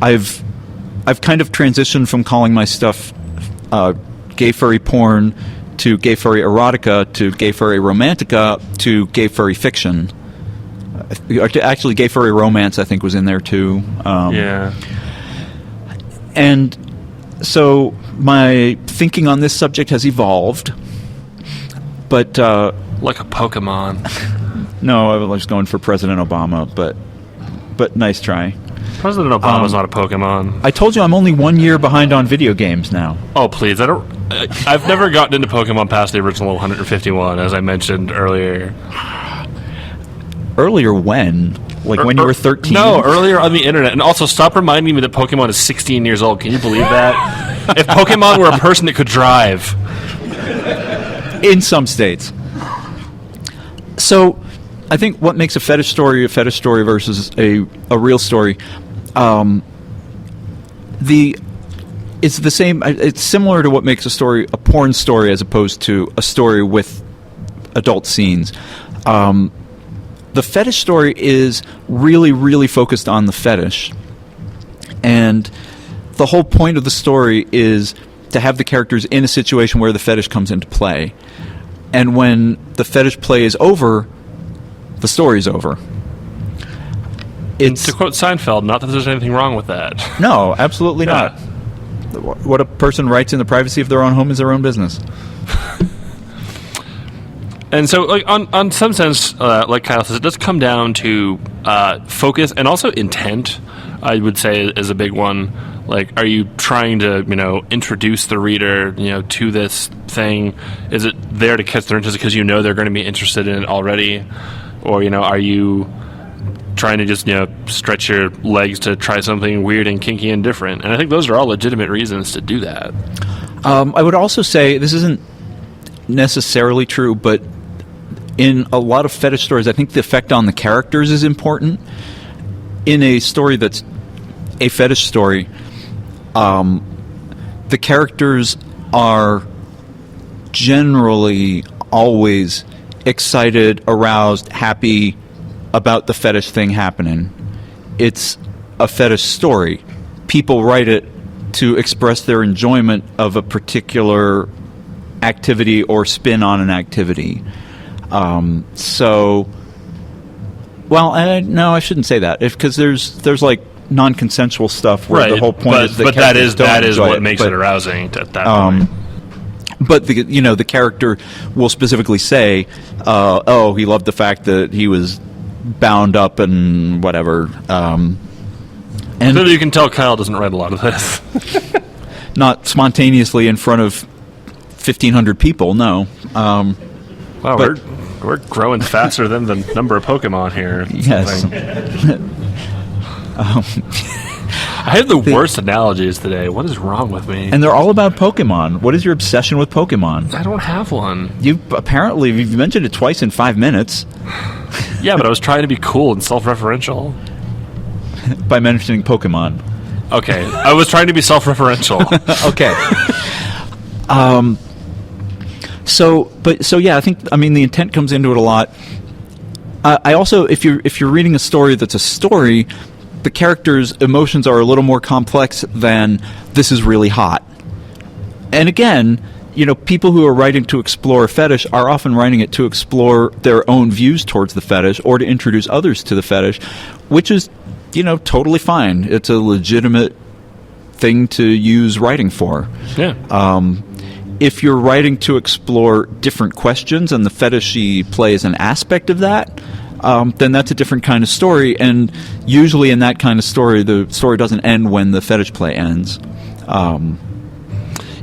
S3: I've kind of transitioned from calling my stuff gay furry porn to gay furry erotica to gay furry romantica to gay furry fiction. Actually, gay furry romance I think was in there too.
S2: Yeah.
S3: And so my thinking on this subject has evolved, but
S2: Like a Pokemon.
S3: no, I was going for President Obama, but nice try.
S2: President Obama's not a Pokemon.
S3: I told you I'm only 1 year behind on video games now.
S2: Oh please, I've never gotten into Pokemon past the original 151, as I mentioned earlier.
S3: Earlier when? Like when you were 13?
S2: No, earlier on the internet. And also, stop reminding me that Pokemon is 16 years old. Can you believe that? If Pokemon were a person that could drive.
S3: In some states. So, I think what makes a fetish story versus a real story, it's the same. It's similar to what makes a porn story, as opposed to a story with adult scenes. The fetish story is really, really focused on the fetish, and the whole point of the story is to have the characters in a situation where the fetish comes into play. And when the fetish play is over, the story's over.
S2: To quote Seinfeld, not that there's anything wrong with that.
S3: No, absolutely not. What a person writes in the privacy of their own home is their own business.
S2: And so, like on some sense, like Kyell says, it does come down to focus and also intent. I would say is a big one. Like, are you trying to, introduce the reader, to this thing? Is it there to catch their interest because they're going to be interested in it already, or are you trying to just stretch your legs to try something weird and kinky and different? And I think those are all legitimate reasons to do that.
S3: I would also say this isn't necessarily true, but in a lot of fetish stories, I think the effect on the characters is important. In a story that's a fetish story, the characters are generally always excited, aroused, happy about the fetish thing happening. It's a fetish story. People write it to express their enjoyment of a particular activity or spin on an activity. No, I shouldn't say that, because there's like non-consensual stuff where the whole point is
S2: but that is what makes it arousing at that point.
S3: But the character will specifically say, he loved the fact that he was bound up and whatever. And
S2: so you can tell Kyell doesn't write a lot of this.
S3: Not spontaneously in front of 1,500 people, no.
S2: Wow, we're growing faster than the number of Pokemon here.
S3: Yes.
S2: I have the worst analogies today. What is wrong with me?
S3: And they're all about Pokemon. What is your obsession with Pokemon?
S2: I don't have one.
S3: You've mentioned it twice in 5 minutes.
S2: Yeah, but I was trying to be cool and self-referential.
S3: By mentioning Pokemon.
S2: Okay, I was trying to be self-referential.
S3: Okay. I think the intent comes into it a lot. I also, if you're reading a story that's a story, the characters' emotions are a little more complex than this is really hot. And again, people who are writing to explore a fetish are often writing it to explore their own views towards the fetish or to introduce others to the fetish, which is, totally fine. It's a legitimate thing to use writing for.
S2: Yeah.
S3: If you're writing to explore different questions and the fetishy play is an aspect of that, then that's a different kind of story. And usually in that kind of story, the story doesn't end when the fetish play ends.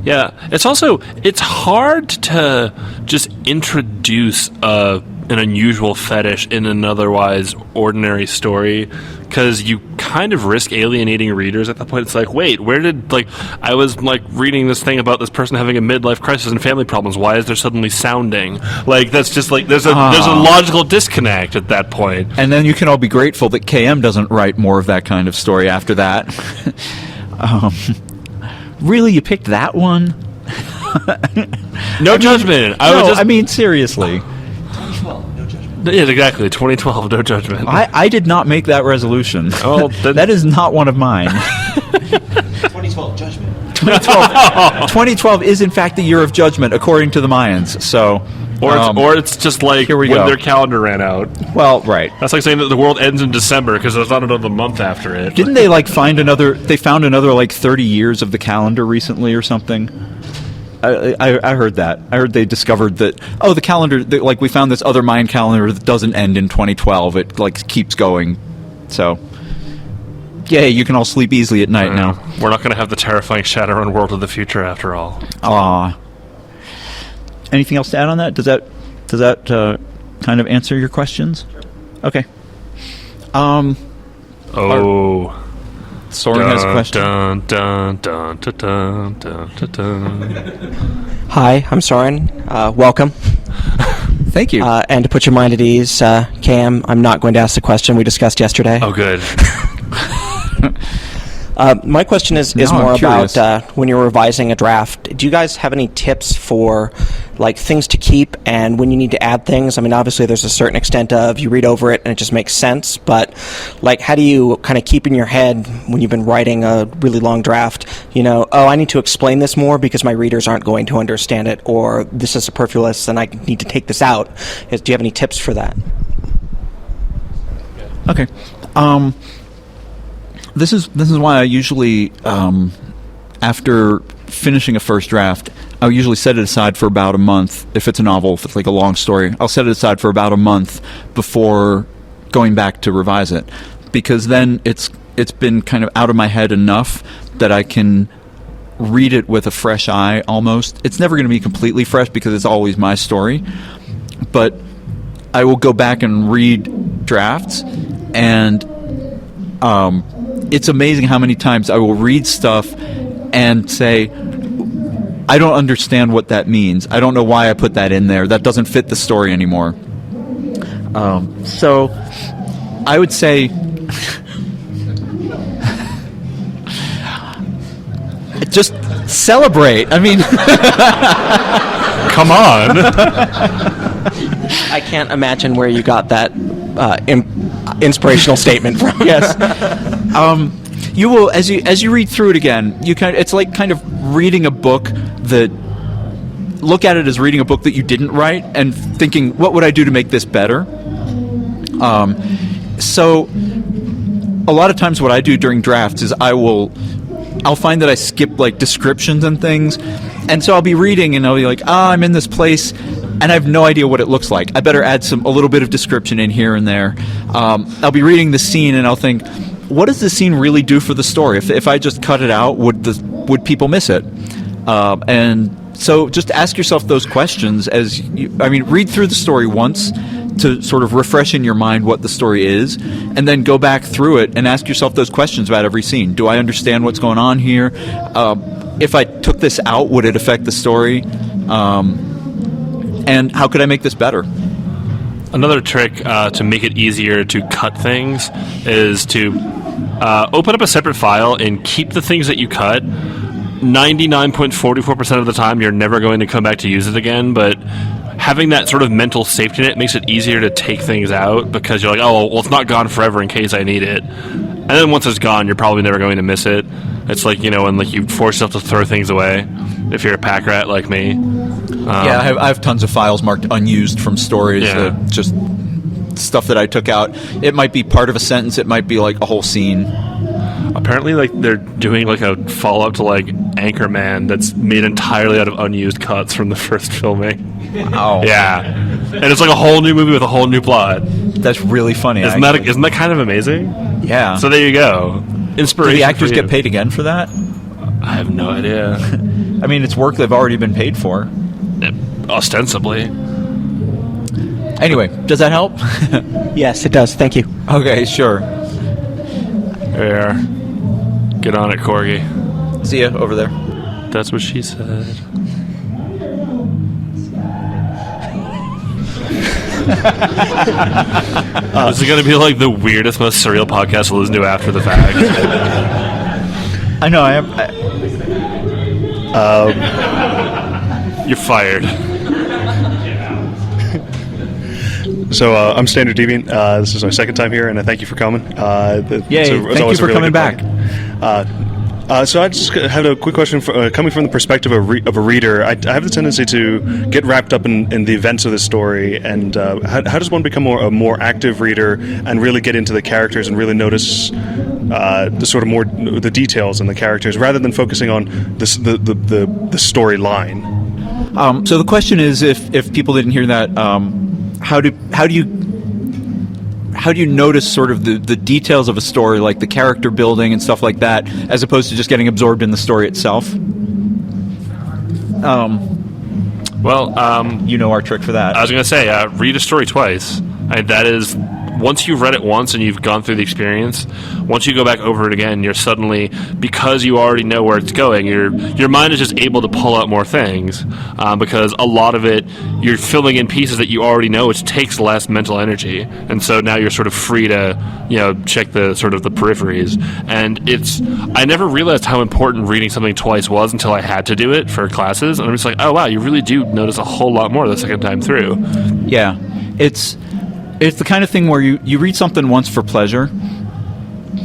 S2: Yeah, it's hard to just introduce an unusual fetish in an otherwise ordinary story, because you kind of risk alienating readers at that point. It's like, wait, I was reading this thing about this person having a midlife crisis and family problems. Why is there suddenly sounding? That's just there's a logical disconnect at that point.
S3: And then you can all be grateful that KM doesn't write more of that kind of story after that. Really, you picked that one?
S2: No judgment.
S3: I mean, seriously.
S8: 2012, no judgment.
S2: Yeah, exactly. 2012, no judgment.
S3: I did not make that resolution.
S2: Oh,
S3: that is not one of mine.
S8: 2012, judgment.
S3: 2012 is, in fact, the year of judgment, according to the Mayans. So,
S2: or it's just like
S3: here we
S2: when
S3: go.
S2: their calendar ran out.
S3: Well, right.
S2: That's like saying that the world ends in December because there's not another month after it.
S3: Didn't they find another? They found another 30 years of the calendar recently or something. I heard that. I heard they discovered that. Oh, the calendar. We found this other Mayan calendar that doesn't end in 2012. It keeps going. So, yay! You can all sleep easily at night now.
S2: We're not going to have the terrifying Shadowrun world of the future after all.
S3: Anything else to add on that? Does that kind of answer your questions? Sure. Okay. Soren has a question.
S2: Dun, dun, dun, dun, dun, dun, dun, dun.
S9: Hi, I'm Soren. Welcome.
S3: Thank you.
S9: And to put your mind at ease, Cam, I'm not going to ask the question we discussed yesterday.
S2: Oh, good.
S9: My question is more about when you're revising a draft. Do you guys have any tips for things to keep and when you need to add things? I mean, obviously there's a certain extent of you read over it and it just makes sense, but how do you kind of keep in your head when you've been writing a really long draft, I need to explain this more because my readers aren't going to understand it, or this is superfluous and I need to take this out. Do you have any tips for that?
S3: Okay. This is why I usually, after finishing a first draft, I'll usually set it aside for about a month. If it's a novel, if it's a long story, I'll set it aside for about a month before going back to revise it, because then it's been kind of out of my head enough that I can read it with a fresh eye almost. It's never going to be completely fresh because it's always my story, but I will go back and read drafts, and it's amazing how many times I will read stuff and say, I don't understand what that means. I don't know why I put that in there. That doesn't fit the story anymore. So I would say just celebrate. I mean,
S2: come on.
S9: I can't imagine where you got that inspirational statement from.
S3: Yes. You will, as you read through it again, it's like kind of reading a book that, look at it as reading a book that you didn't write and thinking, what would I do to make this better? So a lot of times what I do during drafts is I'll find that I skip descriptions and things, and so I'll be reading and I'll be I'm in this place and I have no idea what it looks like. I better add a little bit of description in here and there. I'll be reading the scene and I'll think, what does the scene really do for the story? If I just cut it out, would people miss it? And so just ask yourself those questions read through the story once to sort of refresh in your mind what the story is, and then go back through it and ask yourself those questions about every scene. Do I understand what's going on here? If I took this out, would it affect the story? And how could I make this better?
S2: Another trick to make it easier to cut things is to open up a separate file and keep the things that you cut. 99.44% of the time, you're never going to come back to use it again, but having that sort of mental safety net makes it easier to take things out, because you're it's not gone forever in case I need it. And then once it's gone, you're probably never going to miss it. It's when you force yourself to throw things away. if you're a pack rat like me.
S3: Yeah, I have tons of files marked unused from stories that just stuff that I took out. It might be part of a sentence. It might be like a whole scene.
S2: Apparently, like they're doing like a follow-up to like Anchorman that's made entirely out of unused cuts from the first filming.
S3: Wow.
S2: Yeah, and it's like a whole new movie with a whole new plot.
S3: That's really funny.
S2: Isn't that kind of amazing?
S3: Yeah.
S2: So there you go. Inspiration.
S3: Do the actors
S2: for you.
S3: get paid again for that?
S2: I have no idea.
S3: I mean, it's work they've already been paid for.
S2: Ostensibly.
S3: Anyway, does that help?
S9: Yes, it does. Thank you.
S3: Okay, sure.
S2: There. Get on it, Corgi.
S3: See ya over there.
S2: That's what she said. This is going to be like the weirdest, most surreal podcast to listen to after the fact.
S3: I know, I am.
S2: You're fired.
S10: So I'm Standard Deviant. This is my second time here, and I thank you for coming.
S3: Yay, thank you for coming back.
S10: So I just had a quick question. Coming from the perspective of a reader, I have the tendency to get wrapped up in the events of the story, and how does one become a more active reader and really get into the characters and really notice the sort of more the details in the characters rather than focusing on the storyline?
S3: So the question is, if people didn't hear that, how do you notice sort of the details of a story, like the character building and stuff like that, as opposed to just getting absorbed in the story itself? You know our trick for that.
S2: I was going to say, read a story twice. That is, once you've read it once and you've gone through the experience, once you go back over it again, you're suddenly, because you already know where it's going, your mind is just able to pull out more things, because a lot of it, you're filling in pieces that you already know, which takes less mental energy, and so now you're sort of free to, check the sort of the peripheries. And I never realized how important reading something twice was until I had to do it for classes, and I'm just like, oh wow, you really do notice a whole lot more the second time through.
S3: Yeah, it's the kind of thing where you read something once for pleasure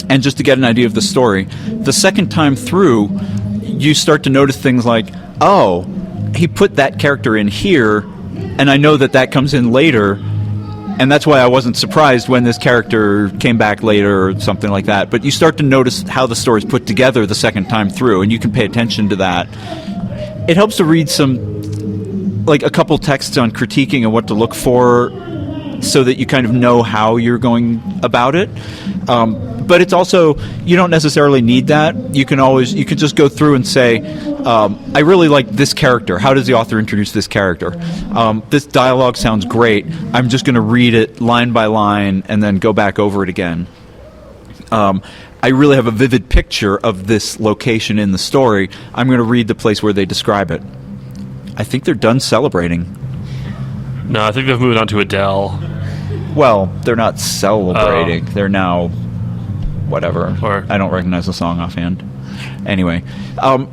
S3: and just to get an idea of the story. The second time through, you start to notice things like, oh, he put that character in here, and I know that comes in later, and that's why I wasn't surprised when this character came back later or something like that. But you start to notice how the story's put together the second time through, and you can pay attention to that. It helps to read a couple texts on critiquing and what to look for, so that you kind of know how you're going about it. But it's also, you don't necessarily need that. You can just go through and say, I really like this character. How does the author introduce this character? This dialogue sounds great. I'm just going to read it line by line and then go back over it again. I really have a vivid picture of this location in the story. I'm going to read the place where they describe it. I think they're done celebrating.
S2: No, I think they've moved on to Adele.
S3: Well, they're not celebrating. They're now whatever. I don't recognize the song offhand. Anyway,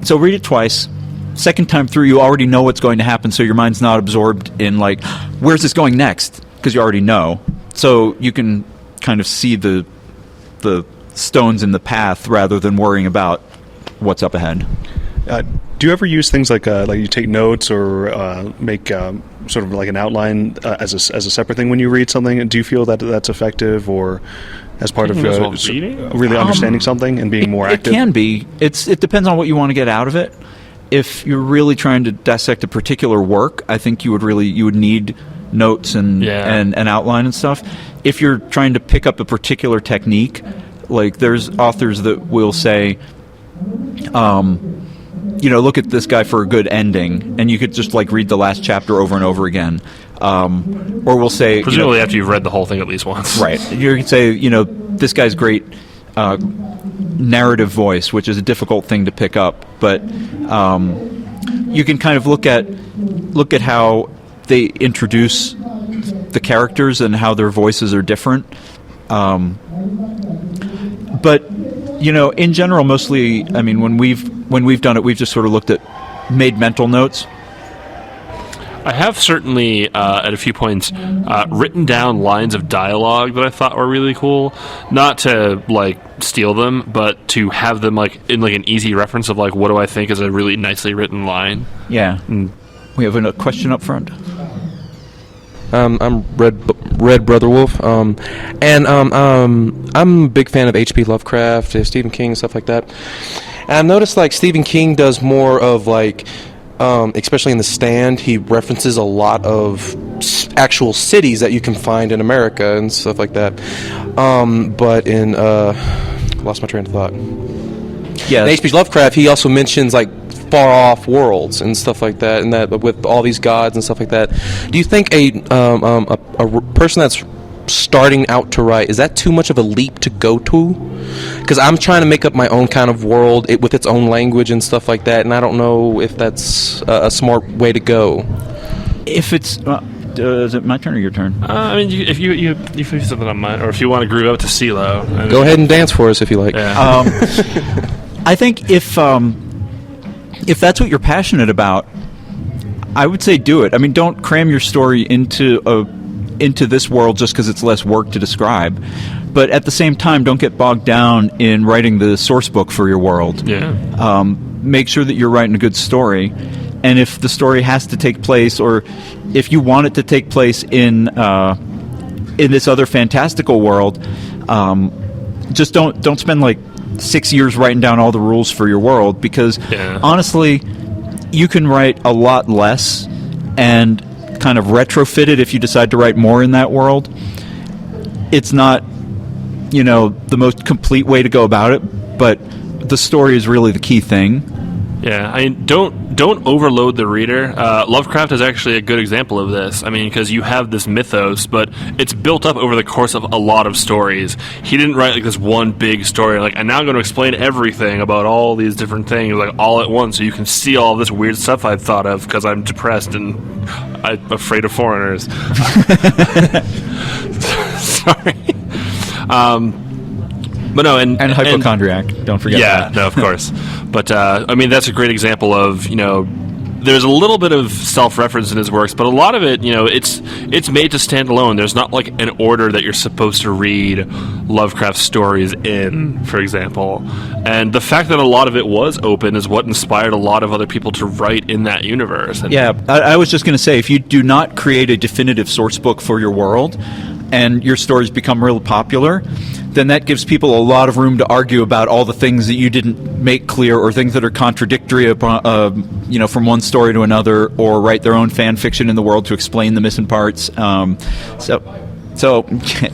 S3: so read it twice. Second time through, you already know what's going to happen, so your mind's not absorbed in, like, where's this going next? Because you already know. So you can kind of see the stones in the path rather than worrying about what's up ahead.
S10: Do you ever use things like you take notes or make sort of like an outline as a separate thing when you read something? Do you feel that that's effective, or as part of really understanding something and being more active?
S3: It can be. It depends on what you want to get out of it. If you're really trying to dissect a particular work, I think you would need notes and an outline and stuff. If you're trying to pick up a particular technique, like there's authors that will say, look at this guy for a good ending, and you could just read the last chapter over and over again. Or we'll say,
S2: presumably after you've read the whole thing at least once,
S3: right? You can say, this guy's great narrative voice, which is a difficult thing to pick up, but you can kind of look at how they introduce the characters and how their voices are different. But in general, mostly, I mean, when we've done it, we've just sort of made mental notes.
S2: I have certainly, at a few points, written down lines of dialogue that I thought were really cool. Not to, like, steal them, but to have them, like, in, like, an easy reference of, like, what do I think is a really nicely written line.
S3: Yeah. We have a question up front.
S11: I'm Red Brother Wolf, and I'm a big fan of H.P. Lovecraft, Stephen King, and stuff like that. And I've noticed, like, Stephen King does more of, like, especially in The Stand, he references a lot of actual cities that you can find in America and stuff like that. But in lost my train of thought.
S3: Yeah,
S11: in H.P. Lovecraft, he also mentions, like, far off worlds and stuff like that, and that with all these gods and stuff like that. Do you think a person that's starting out to write, is that too much of a leap to go to? Because I'm trying to make up my own kind of world with its own language and stuff like that, and I don't know if that's a smart way to go.
S3: If it's is it my turn or your turn?
S2: I mean, if you have something on mine, or if you want to groove up to CeeLo,
S11: go ahead and dance for us if you like.
S2: Yeah.
S3: I think if that's what you're passionate about, I would say do it. I mean, don't cram your story into this world just because it's less work to describe. But at the same time, don't get bogged down in writing the source book for your world.
S2: Yeah.
S3: Make sure that you're writing a good story. And if the story has to take place, or if you want it to take place in this other fantastical world, just don't spend like 6 years writing down all the rules for your world, because honestly, you can write a lot less and kind of retrofit it if you decide to write more in that world. It's not, the most complete way to go about it, but the story is really the key thing.
S2: Yeah, I mean, don't overload the reader. Lovecraft is actually a good example of this. I mean, because you have this mythos, but it's built up over the course of a lot of stories. He didn't write like this one big story, like, and now I'm going to explain everything about all these different things, like, all at once, so you can see all this weird stuff I've thought of because I'm depressed and I'm afraid of foreigners. Sorry. But no, and
S3: hypochondriac. Don't forget that.
S2: Yeah, no, of course. But I mean, that's a great example of there's a little bit of self-reference in his works, but a lot of it, it's made to stand alone. There's not like an order that you're supposed to read Lovecraft stories in, for example. And the fact that a lot of it was open is what inspired a lot of other people to write in that universe. And
S3: I was just going to say, if you do not create a definitive source book for your world, and your stories become real popular, then that gives people a lot of room to argue about all the things that you didn't make clear, or things that are contradictory from one story to another, or write their own fan fiction in the world to explain the missing parts. So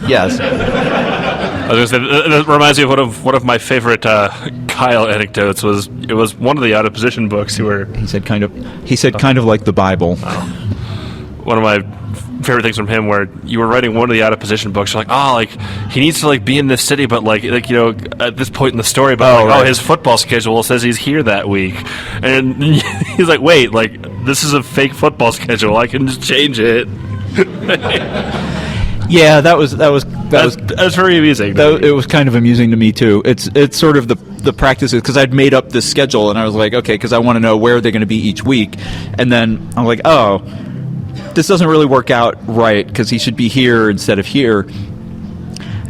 S3: yes.
S2: I was gonna say, that reminds me of one of my favorite Kyell anecdotes. It was one of the Out of Position books. He said kind
S3: of like the Bible.
S2: One of my favorite things from him, where you were writing one of the Out of Position books, you're like, he needs to be in this city, but at this point in the story, but his football schedule says he's here that week, and he's like, wait, this is a fake football schedule, I can just change it.
S3: Yeah, that was
S2: very amusing.
S3: It was kind of amusing to me too. It's sort of the practices, because I'd made up this schedule, and I was like, okay, because I want to know where they're going to be each week, and then I'm like, oh, this doesn't really work out right, because he should be here instead of here.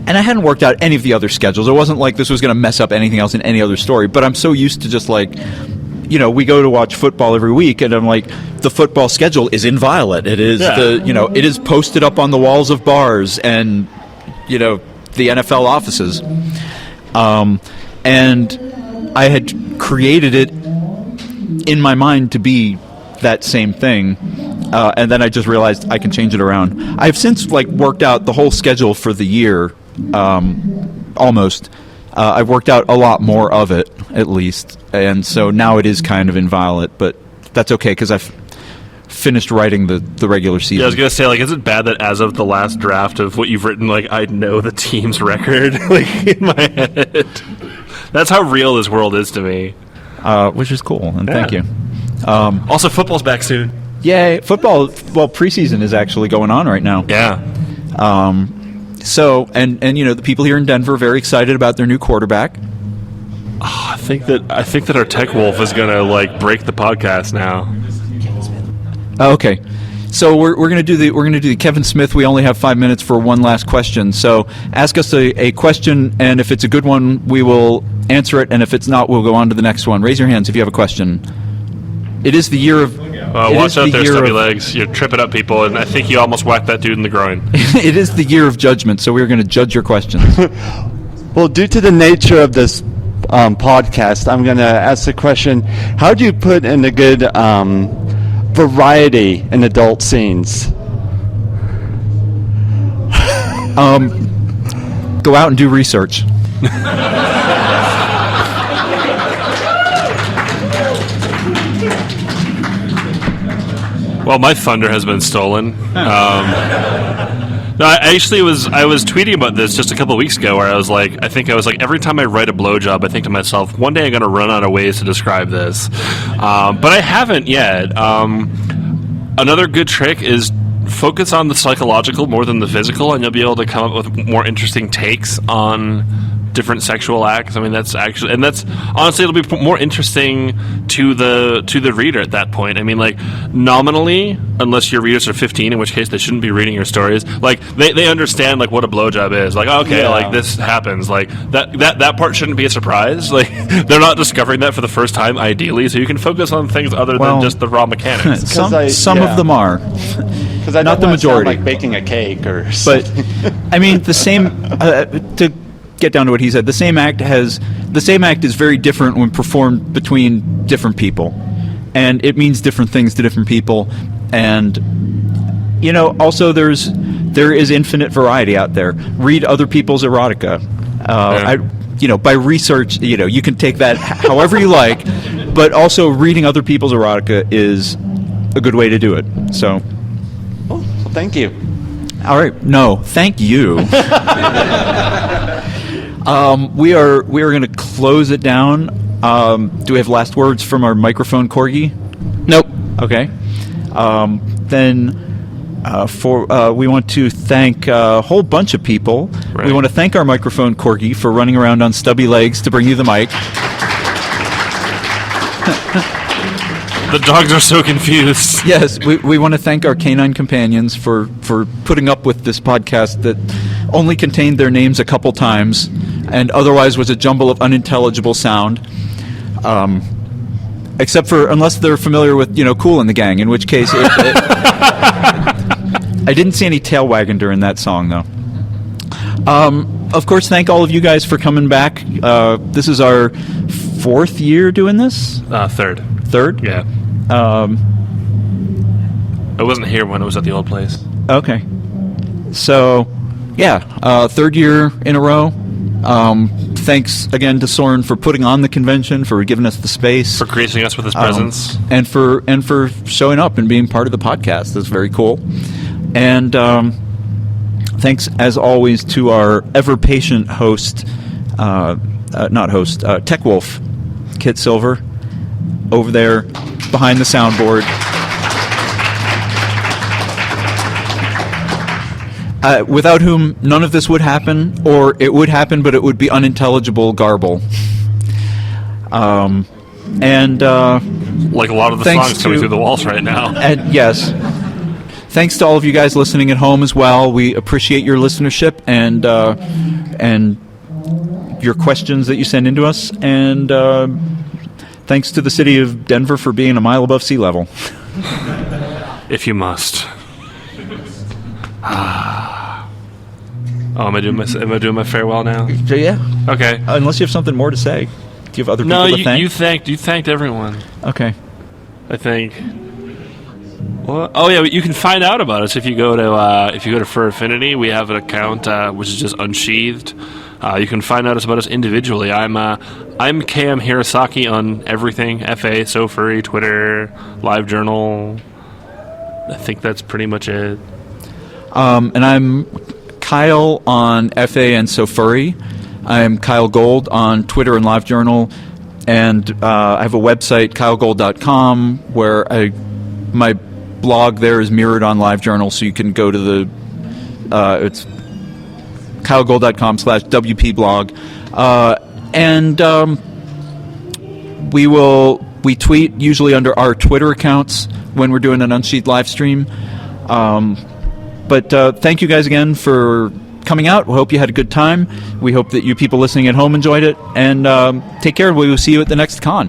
S3: And I hadn't worked out any of the other schedules. It wasn't like this was going to mess up anything else in any other story, but I'm so used to just we go to watch football every week, and I'm like, the football schedule is inviolate. It is it is posted up on the walls of bars and the NFL offices. And I had created it in my mind to be that same thing. And then I just realized I can change it around. I've since worked out the whole schedule for the year, almost. I've worked out a lot more of it, at least, and so now it is kind of inviolate. But that's okay, because I've finished writing the regular season.
S2: Yeah, I was gonna say, is it bad that as of the last draft of what you've written, I know the team's record in my head? That's how real this world is to me.
S3: Which is cool, and thank you.
S2: Also, football's back soon.
S3: Yay, football. Well, preseason is actually going on right now.
S2: Yeah.
S3: So, and the people here in Denver are very excited about their new quarterback.
S2: Oh, I think that our tech wolf is gonna break the podcast now.
S3: Okay. So we're going to do the Kevin Smith. We only have 5 minutes for one last question. So ask us a question, and if it's a good one, we will answer it. And if it's not, we'll go on to the next one. Raise your hands if you have a question. It is the year of.
S2: Watch out there, stubby legs. You're tripping up people, and I think you almost whacked that dude in the groin.
S3: It is the year of judgment, so we're going to judge your questions.
S12: Well, due to the nature of this podcast, I'm going to ask the question: how do you put in a good variety in adult scenes?
S3: Go out and do research.
S2: Well, my thunder has been stolen. No, I was tweeting about this just a couple of weeks ago, where I was like, every time I write a blowjob, I think to myself, one day I'm going to run out of ways to describe this, but I haven't yet. Another good trick is focus on the psychological more than the physical, and you'll be able to come up with more interesting takes on different sexual acts. I mean, that's honestly, it'll be more interesting to the reader at that point. I mean, like, nominally, unless your readers are 15, in which case they shouldn't be reading your stories, like they understand like what a blowjob is. Like, okay, like this happens. Like that part shouldn't be a surprise. Like, they're not discovering that for the first time, ideally. So you can focus on things other than just the raw mechanics.
S3: Some of them are.
S12: Because I
S3: not the majority.
S12: Like baking a cake or something.
S3: But I mean, the same to get down to what he said. The same act is very different when performed between different people, and it means different things to different people. And also there is infinite variety out there. Read other people's erotica. By research, you can take that however you like, but also reading other people's erotica is a good way to do it. So.
S12: Well, thank you.
S3: All right. No, thank you. We are going to close it down. Do we have last words from our microphone corgi?
S5: Nope.
S3: Okay. We want to thank a whole bunch of people. Right. We want to thank our microphone corgi for running around on stubby legs to bring you the mic.
S2: The dogs are so confused.
S3: Yes, we want to thank our canine companions for putting up with this podcast that only contained their names a couple times and otherwise was a jumble of unintelligible sound. Except for, unless they're familiar with, Kool and the Gang, in which case I didn't see any tail wagging during that song, though. Of course, thank all of you guys for coming back. This is our 4th year doing this?
S2: Third.
S3: Third?
S2: Yeah. I wasn't here when it was at the old place.
S3: Okay. So, yeah, 3rd year in a row. Thanks again to Soren for putting on the convention, for giving us the space,
S2: for gracing us with his presence,
S3: and for showing up and being part of the podcast. That's very cool. And thanks as always to our ever patient host, Tech Wolf, Kit Silver, over there behind the soundboard. Without whom none of this would happen, or it would happen, but it would be unintelligible garble. And
S2: like a lot of the songs coming through the walls right now.
S3: And yes, thanks to all of you guys listening at home as well. We appreciate your listenership and your questions that you send into us. And thanks to the city of Denver for being a mile above sea level.
S2: If you must. Am I doing my farewell now?
S3: Yeah.
S2: Okay.
S3: Unless you have something more to say. Do you have other people to thank?
S2: You thanked everyone.
S3: Okay.
S2: I think. Well, oh yeah, you can find out about us if you go to Fur Affinity. We have an account which is just Unsheathed. You can find out about us individually. I'm KM Hirosaki on everything. FA, So Furry, Twitter, LiveJournal. I think that's pretty much it.
S3: And I'm Kyell on FA and So Furry. I'm Kyell Gold on Twitter and LiveJournal. And I have a website, kyellgold.com, where my blog there is mirrored on LiveJournal, so you can go to the it's kyellgold.com/WPblog. And we tweet usually under our Twitter accounts when we're doing an Unsheathed live stream. But thank you guys again for coming out. We hope you had a good time. We hope that you people listening at home enjoyed it. And take care. We will see you at the next con.